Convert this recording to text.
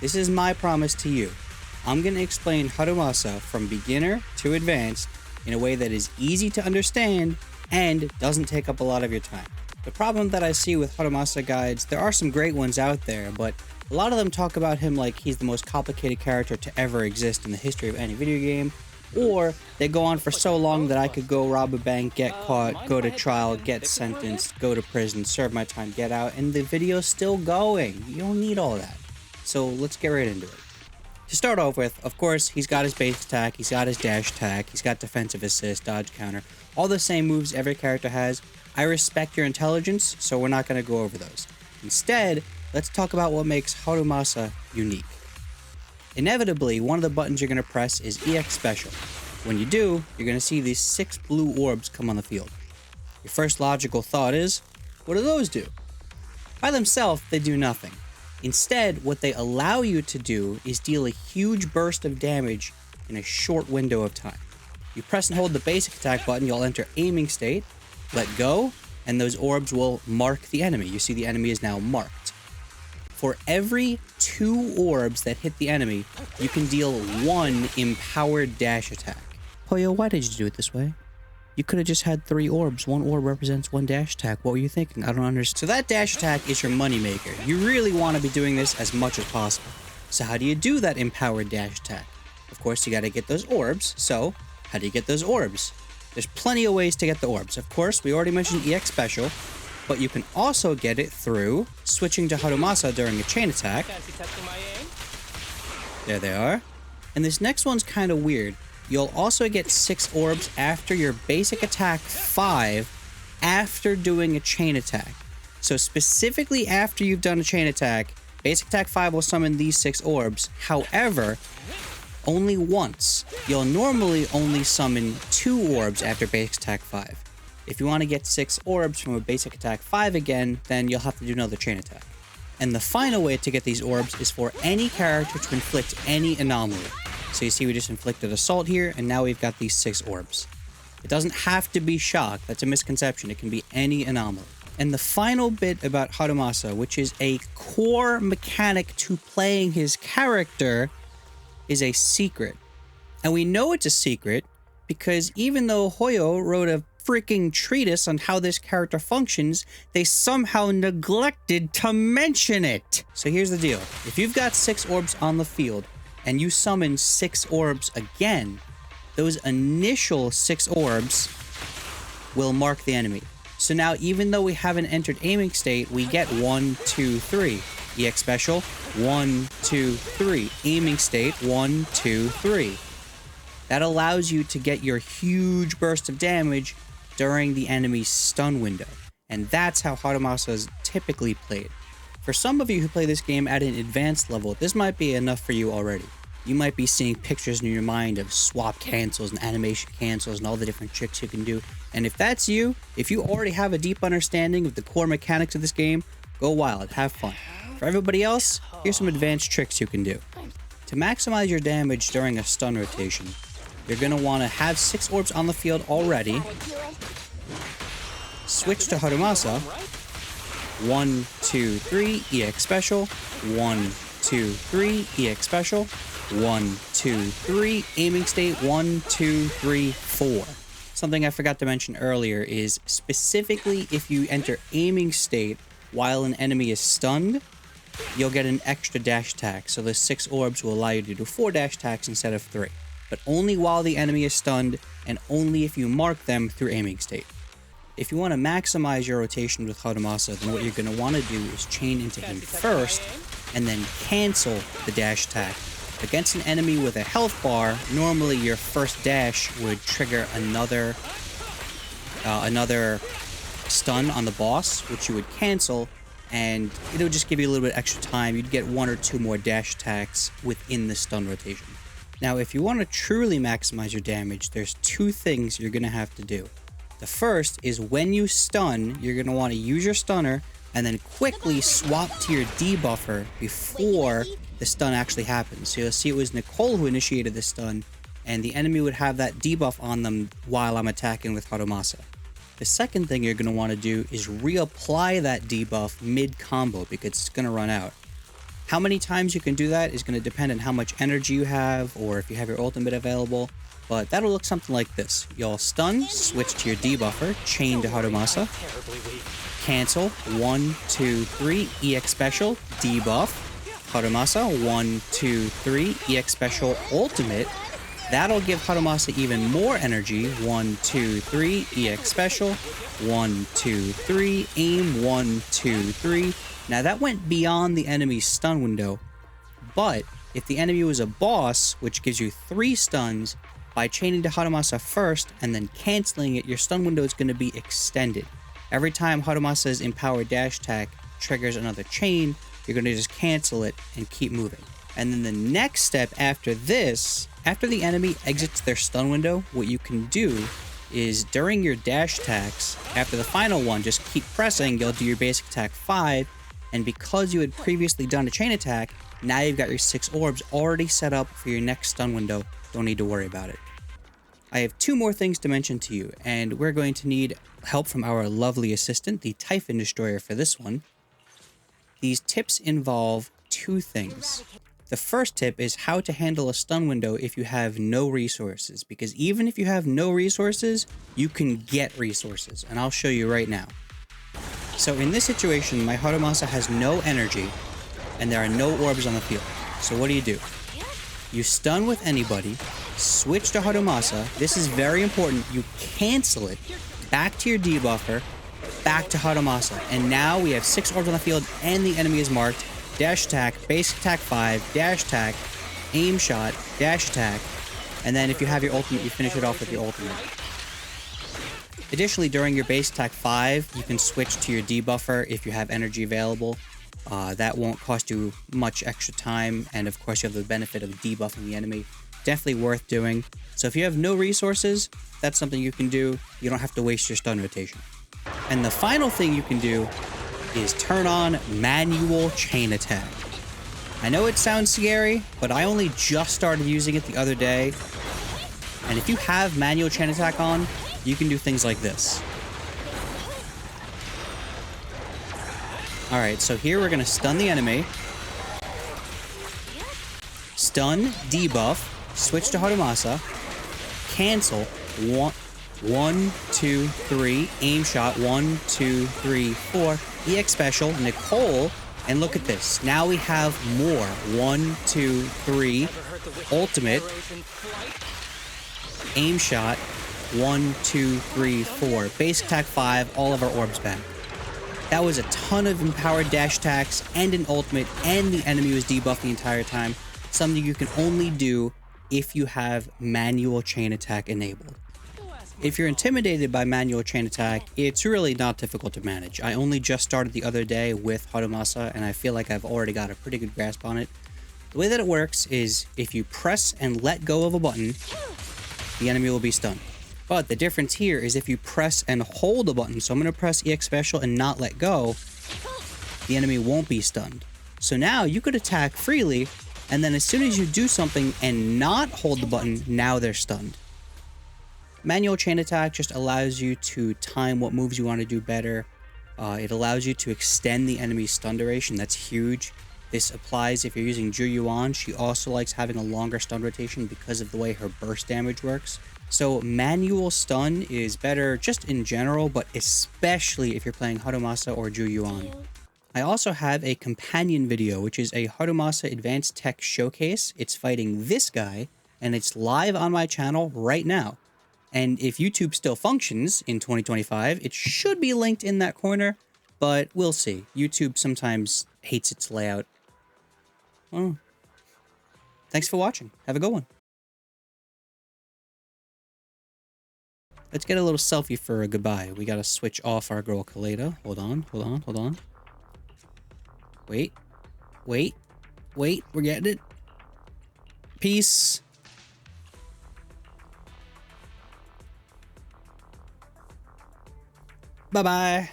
this is my promise to you. I'm going to explain Harumasa from beginner to advanced in a way that is easy to understand and doesn't take up a lot of your time. The problem that I see with Harumasa guides, there are some great ones out there, but a lot of them talk about him like he's the most complicated character to ever exist in the history of any video game, or they go on for so long that I could go rob a bank, get caught, go to trial, get sentenced, go to prison, serve my time, get out, and the video's still going. You don't need all that. So let's get right into it. To start off with, of course, he's got his base attack, he's got his dash attack, he's got defensive assist, dodge counter, all the same moves every character has. I respect your intelligence, so we're not going to go over those. Instead, let's talk about what makes Harumasa unique. Inevitably, one of the buttons you're going to press is EX Special. When you do, you're going to see these 6 blue orbs come on the field. Your first logical thought is, what do those do? By themselves, they do nothing. Instead, what they allow you to do is deal a huge burst of damage in a short window of time. You press and hold the basic attack button, you'll enter aiming state, let go, and those orbs will mark the enemy. You see the enemy is now marked. For every 2 orbs that hit the enemy, you can deal 1 empowered dash attack. Poyo, why did you do it this way? You could have just had 3 orbs. 1 orb represents 1 dash attack. What were you thinking? I don't understand. So that dash attack is your moneymaker. You really want to be doing this as much as possible. So how do you do that empowered dash attack? Of course, you got to get those orbs. So how do you get those orbs? There's plenty of ways to get the orbs. Of course, we already mentioned EX Special, but you can also get it through switching to Harumasa during a chain attack. There they are. And this next one's kind of weird. You'll also get 6 orbs after your basic attack 5 after doing a chain attack. So specifically after you've done a chain attack, basic attack 5 will summon these 6 orbs. However, only once. You'll normally only summon 2 orbs after basic attack 5. If you want to get 6 orbs from a basic attack 5 again, then you'll have to do another chain attack. And the final way to get these orbs is for any character to inflict any anomaly. So you see we just inflicted assault here, and now we've got these 6 orbs. It doesn't have to be shock, that's a misconception, it can be any anomaly. And the final bit about Harumasa, which is a core mechanic to playing his character, is a secret. And we know it's a secret because even though Hoyo wrote a freaking treatise on how this character functions, they somehow neglected to mention it. So here's the deal. If you've got 6 orbs on the field and you summon 6 orbs again, those initial 6 orbs will mark the enemy. So now even though we haven't entered aiming state, we get 1, 2, 3. EX Special, 1, 2, 3. Aiming state, 1, 2, 3. That allows you to get your huge burst of damage during the enemy's stun window. And that's how Harumasa is typically played. For some of you who play this game at an advanced level, this might be enough for you already. You might be seeing pictures in your mind of swap cancels and animation cancels and all the different tricks you can do. And if that's you, if you already have a deep understanding of the core mechanics of this game, go wild, have fun. For everybody else, here's some advanced tricks you can do. To maximize your damage during a stun rotation, you're going to want to have 6 orbs on the field already. Switch to Harumasa. 1, 2, 3, EX Special. 1, 2, 3, EX Special. 1, 2, 3, aiming state. 1, 2, 3, 4. Something I forgot to mention earlier is specifically if you enter aiming state while an enemy is stunned, you'll get an extra dash attack. So the 6 orbs will allow you to do 4 dash attacks instead of 3. But only while the enemy is stunned, and only if you mark them through aiming state. If you want to maximize your rotation with Harumasa, then what you're going to want to do is chain into him first, and then cancel the dash attack. Against an enemy with a health bar, normally your first dash would trigger another stun on the boss, which you would cancel, and it would just give you a little bit extra time. You'd get 1 or 2 more dash attacks within the stun rotation. Now, if you want to truly maximize your damage, there's 2 things you're going to have to do. The first is when you stun, you're going to want to use your stunner and then quickly swap to your debuffer before the stun actually happens. So you'll see it was Nicole who initiated the stun, and the enemy would have that debuff on them while I'm attacking with Harumasa. The second thing you're going to want to do is reapply that debuff mid-combo because it's going to run out. How many times you can do that is going to depend on how much energy you have or if you have your ultimate available, but that'll look something like this. You'll stun, switch to your debuffer, chain to Harumasa, cancel, 1, 2, 3, EX special, debuff, Harumasa, 1, 2, 3, EX special, ultimate. That'll give Harumasa even more energy, 1, 2, 3, EX special, 1, 2, 3, aim, 1, 2, 3. Now that went beyond the enemy's stun window, but if the enemy was a boss, which gives you 3 stuns, by chaining to Harumasa first and then canceling it, your stun window is going to be extended. Every time Harumasa's empowered dash attack triggers another chain, you're going to just cancel it and keep moving. And then the next step after this, after the enemy exits their stun window, what you can do is during your dash attacks, after the final one, just keep pressing, you'll do your basic attack 5, and because you had previously done a chain attack, now you've got your 6 orbs already set up for your next stun window. Don't need to worry about it. I have 2 more things to mention to you, and we're going to need help from our lovely assistant, the Typhon Destroyer, for this one. These tips involve 2 things. The first tip is how to handle a stun window if you have no resources, because even if you have no resources, you can get resources, and I'll show you right now. So in this situation, my Harumasa has no energy, and there are no orbs on the field. So what do? You stun with anybody, switch to Harumasa. This is very important. You cancel it, back to your debuffer, back to Harumasa. And now we have 6 orbs on the field, and the enemy is marked. Dash attack, basic attack 5, dash attack, aim shot, dash attack, and then if you have your ultimate, you finish it off with your ultimate. Additionally, during your base attack 5, you can switch to your debuffer if you have energy available. That won't cost you much extra time, and of course you have the benefit of debuffing the enemy. Definitely worth doing. So if you have no resources, that's something you can do. You don't have to waste your stun rotation. And the final thing you can do is turn on manual chain attack. I know it sounds scary, but I only just started using it the other day. And if you have manual chain attack on, you can do things like this. Alright, so here we're going to stun the enemy. Stun, debuff, switch to Harumasa, cancel, 1, 2, 3, aim shot, 1, 2, 3, 4, EX special, Nicole, and look at this. Now we have more. 1, 2, 3, ultimate, aim shot, 1, 2, 3, 4, base attack 5, all of our orbs back. That was a ton of empowered dash attacks and an ultimate, and the enemy was debuffed the entire time. Something you can only do if you have manual chain attack enabled. If you're intimidated by manual chain attack, it's really not difficult to manage. I only just started the other day with Harumasa, and I feel like I've already got a pretty good grasp on it. The way that it works is if you press and let go of a button, the enemy will be stunned. But the difference here is if you press and hold a button, so I'm going to press EX special and not let go, the enemy won't be stunned. So now you could attack freely, and then as soon as you do something and not hold the button, now they're stunned. Manual chain attack just allows you to time what moves you want to do better. It allows you to extend the enemy's stun duration. That's huge. This applies if you're using Zhu Yuan. She also likes having a longer stun rotation because of the way her burst damage works. So manual stun is better just in general, but especially if you're playing Harumasa or Zhu Yuan. I also have a companion video, which is a Harumasa Advanced Tech Showcase. It's fighting this guy, and it's live on my channel right now. And if YouTube still functions in 2025, it should be linked in that corner, but we'll see. YouTube sometimes hates its layout. Well, thanks for watching. Have a good one. Let's get a little selfie for a goodbye. We gotta switch off our girl Koleda. Hold on. Wait. We're getting it. Peace. Bye-bye.